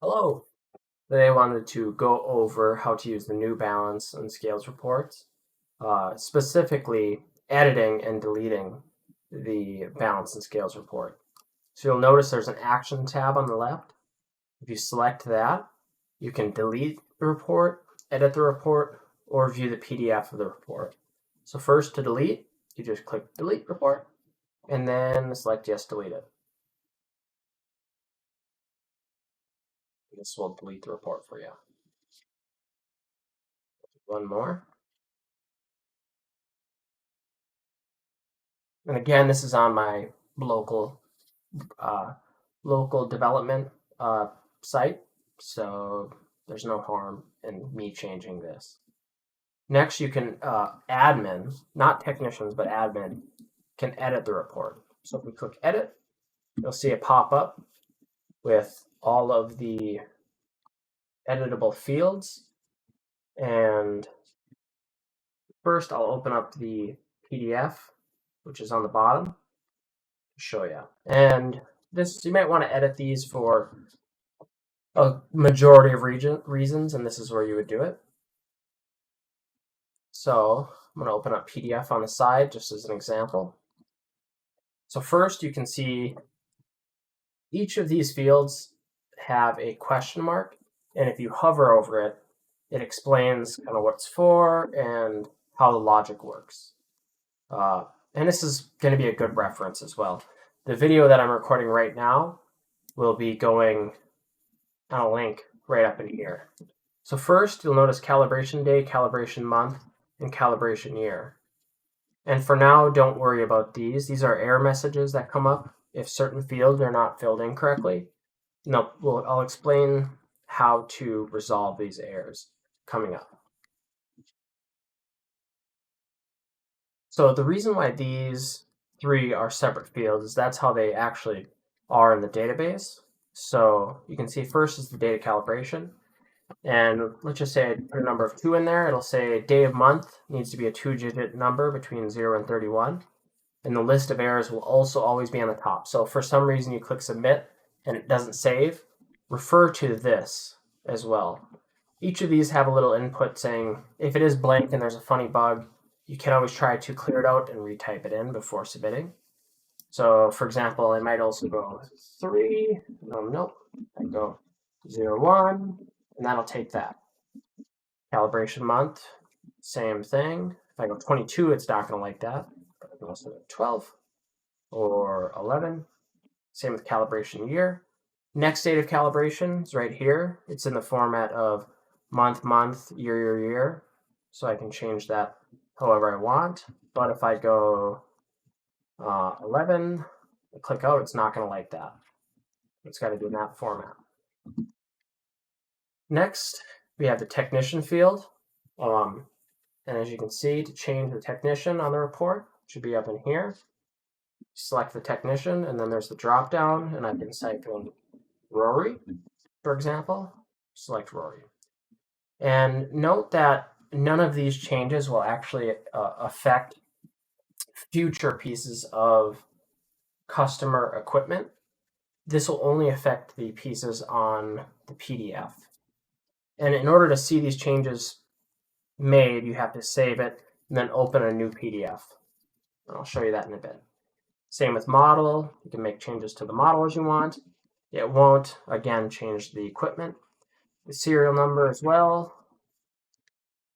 Hello. Today I wanted to go over how to use the new balance and scales reports, specifically editing and deleting the balance and scales report. So you'll notice there's an action tab on the left. If you select that, you can delete the report, edit the report, or view the PDF of the report. So first, to delete, you just click delete report and then select yes, delete it. This will delete the report for you. One more. And again, this is on my local development site, so there's no harm in me changing this. Next, you can admin, not technicians, but admin, can edit the report. So if we click edit, you'll see it pop up with all of the editable fields. And first, I'll open up the PDF, which is on the bottom, to show you. And this, you might want to edit these for a majority of reasons, and this is where you would do it. So I'm going to open up PDF on the side just as an example. So first, you can see each of these fields have a question mark, and if you hover over it, it explains kind of what it's for and how the logic works. And this is going to be a good reference as well. The video that I'm recording right now will be going on a link right up in here. So first, you'll notice calibration day, calibration month, and calibration year. And for now, don't worry about these. These are error messages that come up if certain fields are not filled in correctly. No, I'll explain how to resolve these errors coming up. So the reason why these three are separate fields is that's how they actually are in the database. So you can see first is the data calibration. And let's just say I put a number of 2 in there. It'll say day of month needs to be a 2-digit number between 0 and 31. And the list of errors will also always be on the top. So if for some reason you click submit and it doesn't save, refer to this as well. Each of these have a little input saying if it is blank and there's a funny bug, you can always try to clear it out and retype it in before submitting. So for example, I might also go 3, nope, I go 0, 1, and that'll take that. Calibration month, same thing. If I go 22, it's not going to like that. But I can also go 12 or 11. Same with calibration year. Next date of calibration is right here. It's in the format of month, month, year, year, year. So I can change that however I want. But if I go 11, click out, it's not going to like that. It's got to do in that format. Next, we have the technician field. And as you can see, to change the technician on the report, it should be up in here. Select the technician, and then there's the drop down, and I can type in Rory, for example. Select Rory. And note that none of these changes will actually affect future pieces of customer equipment. This will only affect the pieces on the PDF. And in order to see these changes made, you have to save it and then open a new PDF. And I'll show you that in a bit. Same with model. You can make changes to the model as you want. It won't, again, change the equipment. The serial number as well.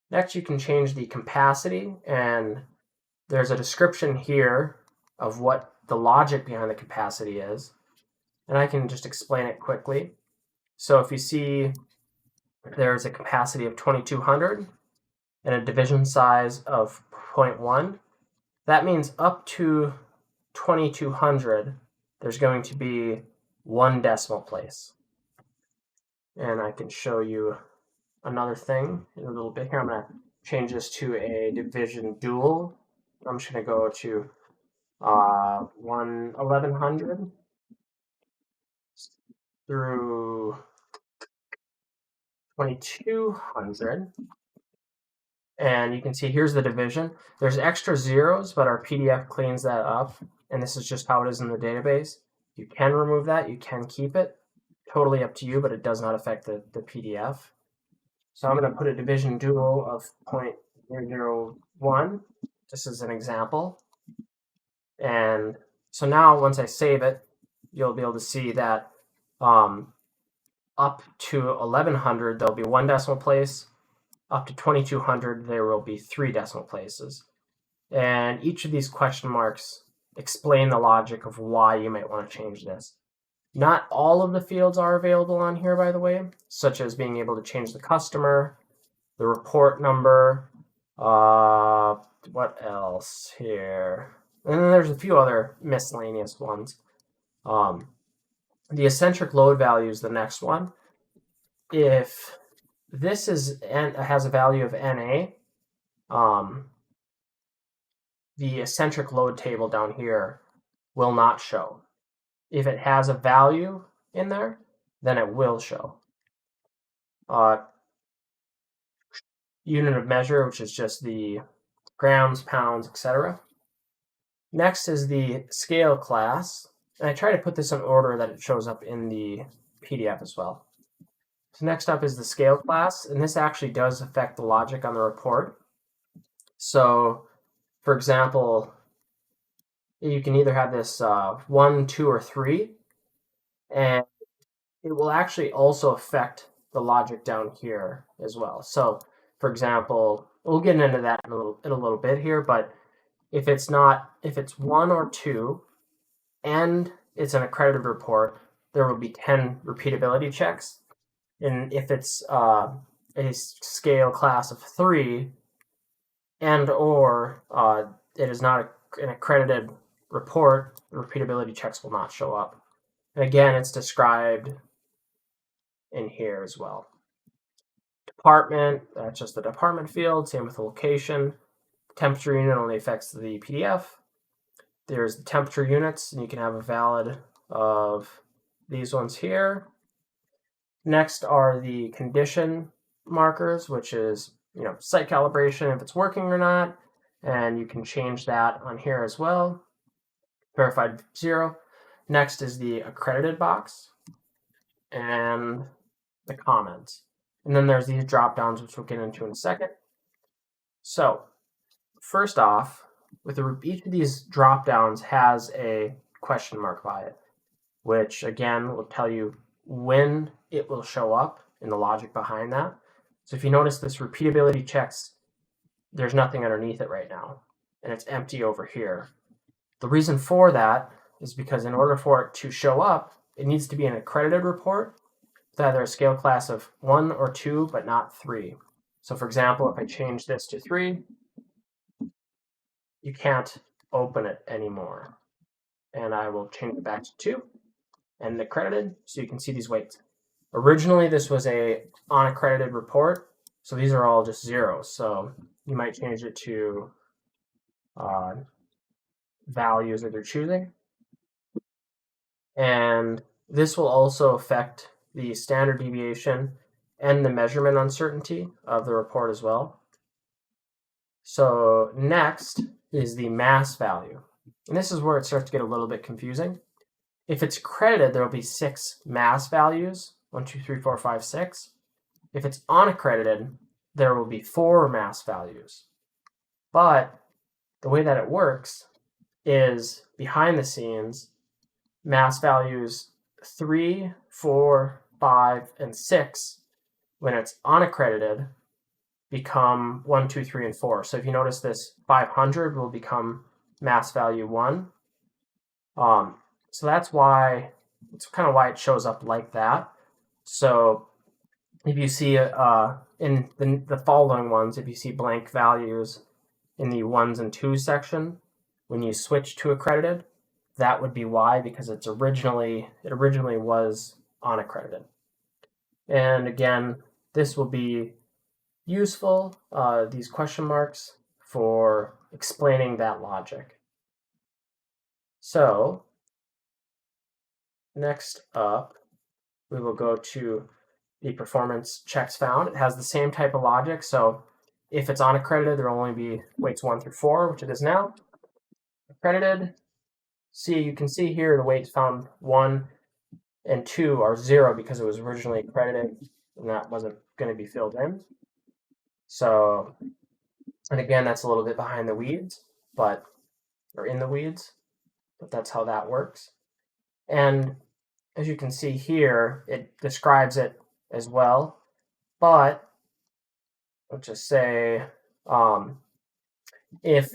Next, you can change the capacity, and there's a description here of what the logic behind the capacity is. And I can just explain it quickly. So if you see there's a capacity of 2200 and a division size of 0.1, that means up to 2200, there's going to be 1 decimal place. And I can show you another thing in a little bit here. I'm going to change this to a division dual. I'm just going to go to 1100 through 2200. And you can see here's the division. There's extra zeros, but our PDF cleans that up. And this is just how it is in the database. You can remove that. You can keep it. totally up to you, but it does not affect the PDF. So I'm going to put a division dual of 0.001, just as an example. And so now once I save it, you'll be able to see that up to 1100, there'll be 1 decimal place. Up to 2200, there will be 3 decimal places. And each of these question marks explain the logic of why you might want to change this. Not all of the fields are available on here, by the way, such as being able to change the customer, the report number, what else here? And then there's a few other miscellaneous ones. The eccentric load value is the next one. If this has a value of NA, the eccentric load table down here will not show. If it has a value in there, then it will show. Unit of measure, which is just the grams, pounds, etc. Next is the scale class. And I try to put this in order that it shows up in the PDF as well. So next up is the scale class, and this actually does affect the logic on the report. So, for example, you can either have this 1, 2, or 3, and it will actually also affect the logic down here as well. So, for example, we'll get into that in a little bit here, but if it's 1 or 2, and it's an accredited report, there will be 10 repeatability checks. And if it's a scale class of 3, and or it is not an accredited report, the repeatability checks will not show up. And again, it's described in here as well. Department, that's just the department field, same with the location. Temperature unit only affects the PDF. There's the temperature units, and you can have a valid of these ones here. Next are the condition markers, which is site calibration, if it's working or not, and you can change that on here as well. Verified 0. Next is the accredited box and the comments. And then there's these drop downs, which we'll get into in a second. So first off, with each of these drop downs has a question mark by it, which again will tell you when it will show up and the logic behind that. So if you notice this repeatability checks, there's nothing underneath it right now, and it's empty over here. The reason for that is because in order for it to show up, it needs to be an accredited report with either a scale class of 1 or 2, but not 3. So for example, if I change this to 3, you can't open it anymore. And I will change it back to 2 and accredited, so you can see these weights. Originally, this was a unaccredited report, so these are all just zeros. So you might change it to values that you're choosing. And this will also affect the standard deviation and the measurement uncertainty of the report as well. So next is the mass value. And this is where it starts to get a little bit confusing. If it's credited, there will be 6 mass values, 1, 2, 3, 4, 5, 6. If it's unaccredited, there will be 4 mass values. But the way that it works is behind the scenes, mass values 3, 4, 5, and 6, when it's unaccredited, become 1, 2, 3, and 4. So if you notice this 500 will become mass value 1. So that's why, it's kind of why it shows up like that. So if you see in the following ones, if you see blank values in the 1s and 2s section, when you switch to accredited, that would be why, because it originally was unaccredited. And again, this will be useful, these question marks, for explaining that logic. So next up, we will go to the performance checks found. It has the same type of logic. So if it's unaccredited, there will only be weights 1 through 4, which it is now. Accredited, you can see here the weights found 1 and 2 are 0 because it was originally accredited and that wasn't going to be filled in. So, and again, that's a little bit behind the weeds, or in the weeds, but that's how that works. And as you can see here, it describes it as well, but let's just say if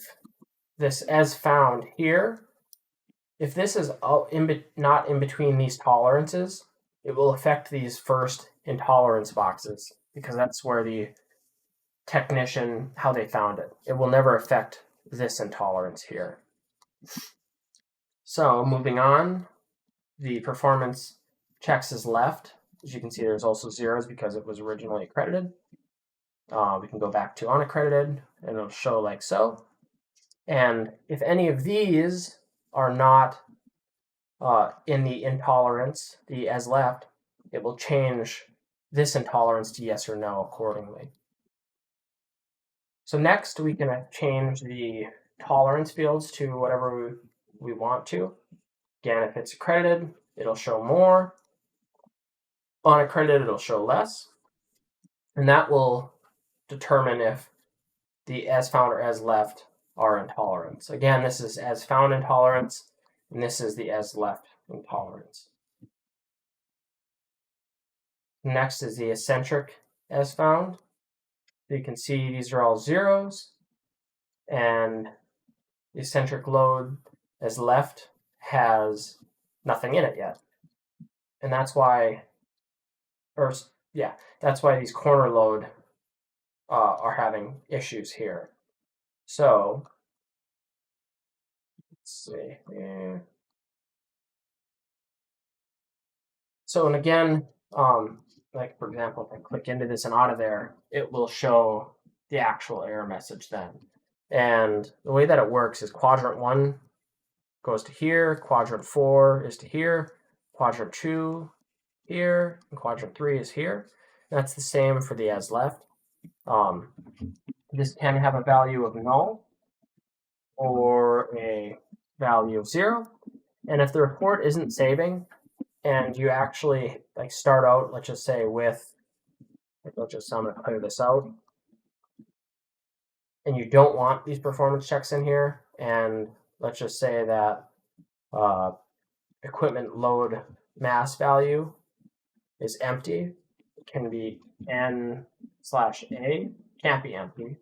this as found here, if this is not in between these tolerances, it will affect these first intolerance boxes because that's where the technician, how they found it. It will never affect this intolerance here. So moving on, the performance checks is left. As you can see, there's also zeros because it was originally accredited. We can go back to unaccredited and it'll show like so. And if any of these are not in the intolerance, the as left, it will change this intolerance to yes or no accordingly. So next we can change the tolerance fields to whatever we want to. Again, if it's accredited, it'll show more. Unaccredited, it'll show less. And that will determine if the as found or as left are intolerance. Again, this is as found intolerance, and this is the as left intolerance. Next is the eccentric as found. So you can see these are all zeros, and the eccentric load as left has nothing in it yet. And that's why, that's why these corner load are having issues here. So let's see. So, and again, like for example, if I click into this and out of there, it will show the actual error message then. And the way that it works is quadrant 1 goes to here, quadrant 4 is to here, quadrant 2 here, and quadrant 3 is here. And that's the same for the as left. This can have a value of null or a value of 0. And if the report isn't saving, and you actually like start out, let's just say with, I'm going to clear this out, and you don't want these performance checks in here, and let's just say that equipment load mass value is empty, it can be n/a, can't be empty.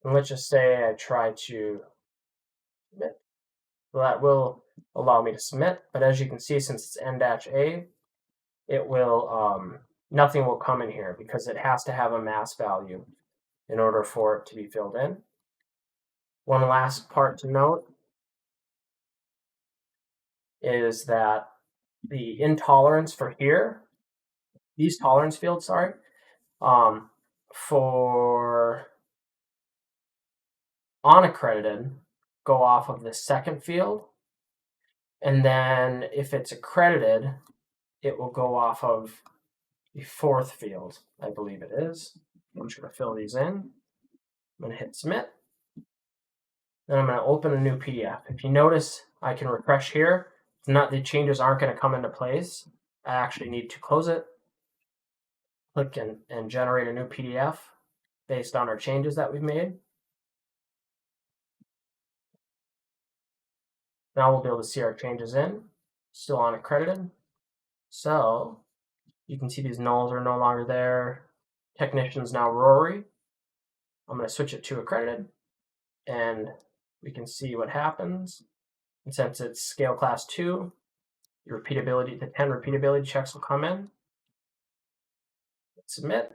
And let's just say I try to submit. So that will allow me to submit, but as you can see, since it's n-a, it will, nothing will come in here because it has to have a mass value in order for it to be filled in. One last part to note is that the intolerance for here, these tolerance fields, for unaccredited go off of the second field, and then if it's accredited, it will go off of the fourth field, I believe it is. I'm just going to fill these in. I'm going to hit submit. Then I'm going to open a new PDF. If you notice, I can refresh here. The changes aren't going to come into place. I actually need to close it, click and generate a new PDF based on our changes that we've made. Now we'll be able to see our changes in, still unaccredited. So you can see these nulls are no longer there. Technician's now Rory. I'm going to switch it to accredited, and we can see what happens. And since it's scale class 2, the 10 repeatability checks will come in. Submit,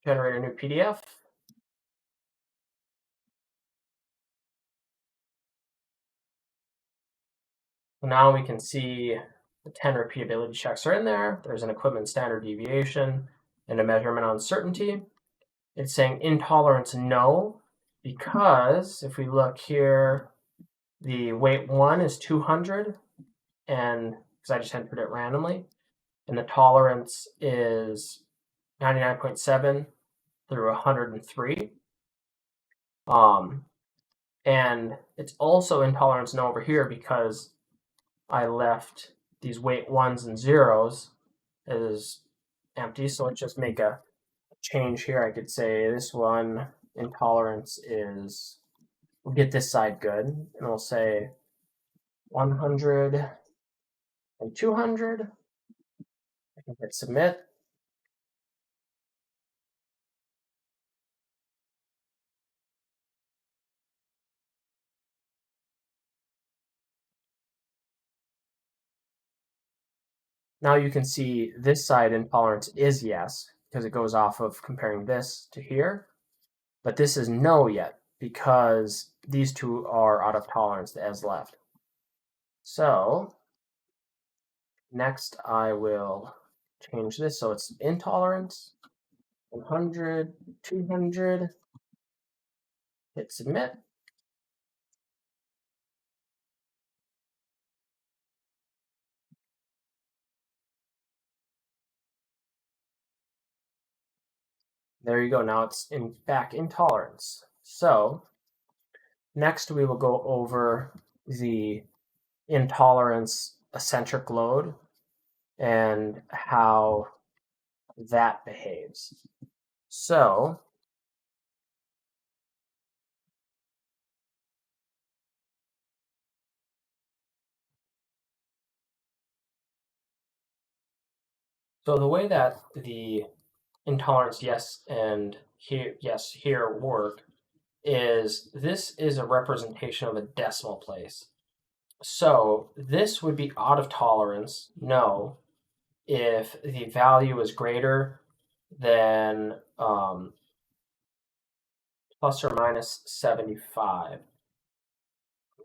generate a new PDF. Now we can see the 10 repeatability checks are in there. There's an equipment standard deviation and a measurement uncertainty. It's saying intolerance no, because if we look here, the weight 1 is 200, and because I just entered it randomly, and the tolerance is 99.7 through 103. And it's also intolerance no over here because I left these weight 1s and 0s as empty, so let's just make a change here. I could say this one intolerance is, we'll get this side good, and we'll say 100 and 200. I can hit submit. Now you can see this side intolerance is yes, because it goes off of comparing this to here. But this is no yet, because these two are out of tolerance as left. So next I will change this so it's intolerance, 100, 200, hit submit. There you go. Now it's back intolerance. So next we will go over the intolerance eccentric load and how that behaves. So the way that the intolerance yes and here work is this is a representation of a decimal place. So this would be out of tolerance, no, if the value is greater than plus or minus 75.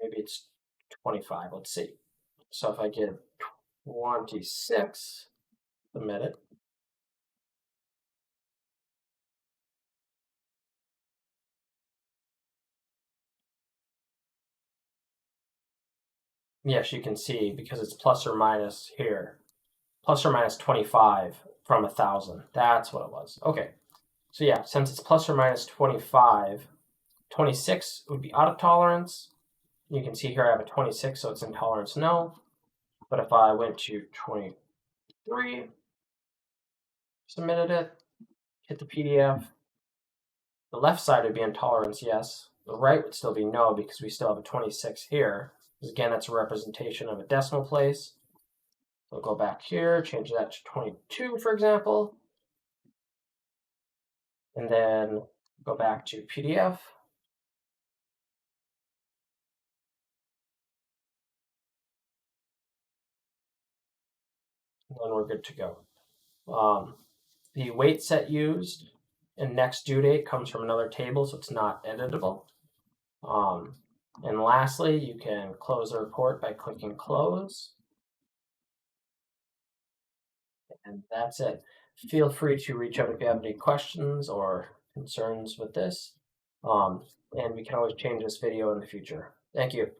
Maybe it's 25, let's see. So if I get 26 a minute, yes, you can see because it's plus or minus here, plus or minus 25 from 1,000. That's what it was. Okay, so yeah, since it's plus or minus 25, 26 would be out of tolerance. You can see here I have a 26, so it's intolerance no. But if I went to 23, submitted it, hit the PDF, the left side would be intolerance yes. The right would still be no because we still have a 26 here. Because again, that's a representation of a decimal place. So go back here, change that to 22, for example. And then go back to PDF. And then we're good to go. The weight set used and next due date comes from another table, so it's not editable. And lastly, you can close the report by clicking close. And that's it. Feel free to reach out if you have any questions or concerns with this. And we can always change this video in the future. Thank you.